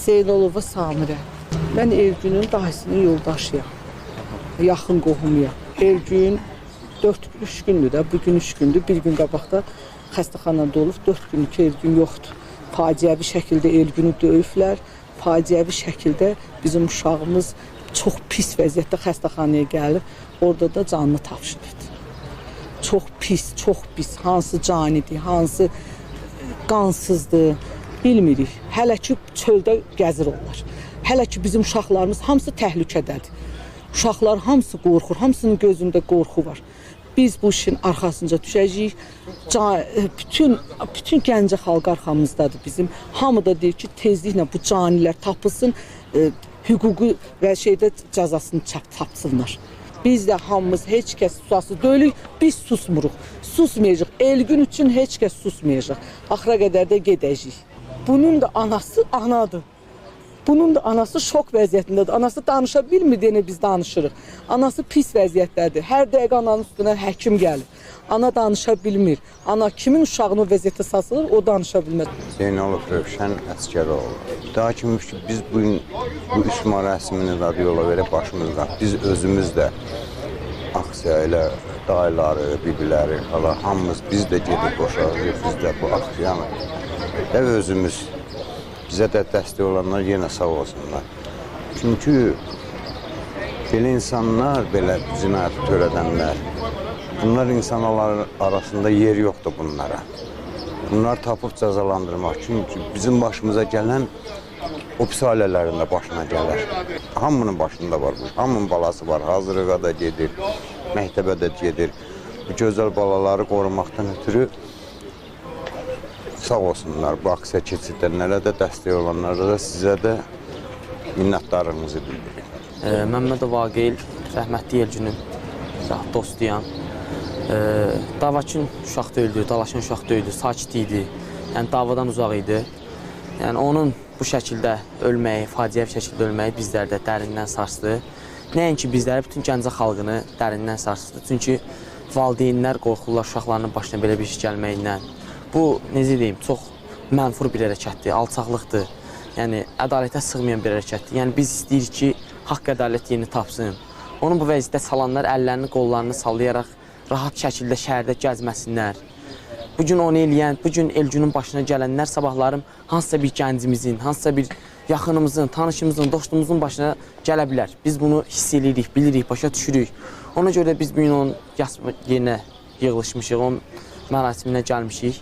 Zeynalova Samirə. Mən Elgünün dayısının yoldaşıyam. Yaxın qohumuyam. Elgün 3 gündür də, bugün 3 gündür. Bir gün qabaqda xəstəxanada olub, 4 günlük ki, Elgün yoxdur. Faciəvi şəkildə Elgünü döyüblər. Faciəvi şəkildə bizim uşağımız çox pis vəziyyətdə xəstəxanaya gəlib. Orada da canını tapşırdı. Çox pis. Hansı canidir, hansı qansızdır, bilmirik. Hələ ki, çöldə gəzir onlar. Hələ ki, bizim uşaqlarımız hamısı təhlükədədir. Uşaqlar hamısı qorxur, hamısının gözündə qorxu var. Biz bu işin arxasınca düşəcəyik. Bütün Gəncə xalq arxamızdadır bizim. Hamı da deyir ki, tezliklə bu canilər tapılsın, hüquqi və şeydə cəzasını tapsınlar. Biz də hamımız heç kəs susası deyilük, biz susmuruq. Susmayacaq, Elgün üçün heç kəs susmayacaq. Axıra qədər də gedəcəyik. Bunun da anası anadır. Bunun da anası şok vəziyyətindədir. Anası danışa bilmir deyəni biz danışırıq. Anası pis vəziyyətdədir. Hər dəqiqə ananın üstünə həkim gəlir. Ana danışa bilmir. Ana kimin uşağını o vəziyyətə saçılır, o danışa bilmir. Zeynalov Rövşən Əsgəroğlu. Daha kimi biz bu üsma rəsmini radiola verib başımızda. Biz özümüz də aksiya ilə dayıları, bibiləri falan hamımız biz də gedib boşalırıq. Biz də bu aksiyanı və özümüz bizə də dəstək olanlar yenə sağ olsunlar. Çünki belə insanlar, belə cinayət törədənlər, bunlar insanlar arasında yer yoxdur bunlara. Bunlar tapıb cəzalandırmaq. Çünki bizim başımıza gələn o pis ailələrin də başına gələr. Hamının başında var bu. Hamının balası var. Hazırlığa da gedir, məktəbə də gedir. Bu gözəl balaları qorumaqdan ötürü sağ olsunlar. Bu aksiya keçirdənlərə də, dəstək olanlara da, sizə də minnətdarlığımızı bildiririk. Məmmədov Aqil, rəhmətli Elgünün dostuyam. Davaçın uşaq deyildi, dalaşın uşaq deyildi, sakit idi. Yəni davadan uzaq idi. Yəni onun bu şəkildə ölməyi, faciəvi şəkildə ölməyi bizlərdə dərindən sarsdı. Nəinki bizləri, bütün Gəncə xalqını dərindən sarsdı. Çünki valideynlər qorxurlar uşaqlarının başına belə bir iş gəlməyindən. Bu, necə deyim, çox mənfur bir hərəkətdir, alçaqlıqdır. Yəni, ədalətə sığmayan bir hərəkətdir. Yəni, biz istəyirik ki, haqq ədalət yerini tapsın. Onun bu vəziyyətdə salanlar əllərini, qollarını sallayaraq rahat şəkildə şəhərdə gəzməsinlər. Bugün onu eləyən, bugün Elgünün başına gələnlər sabahlarım hansısa bir gəncimizin, hansısa bir yaxınımızın, tanışımızın, dostumuzun başına gələ bilər. Biz bunu hiss edirik, bilirik, başa düşürük. Ona görə biz bugün onun yerinə yığılışmışıq, onun mərasiminə gəlmişik.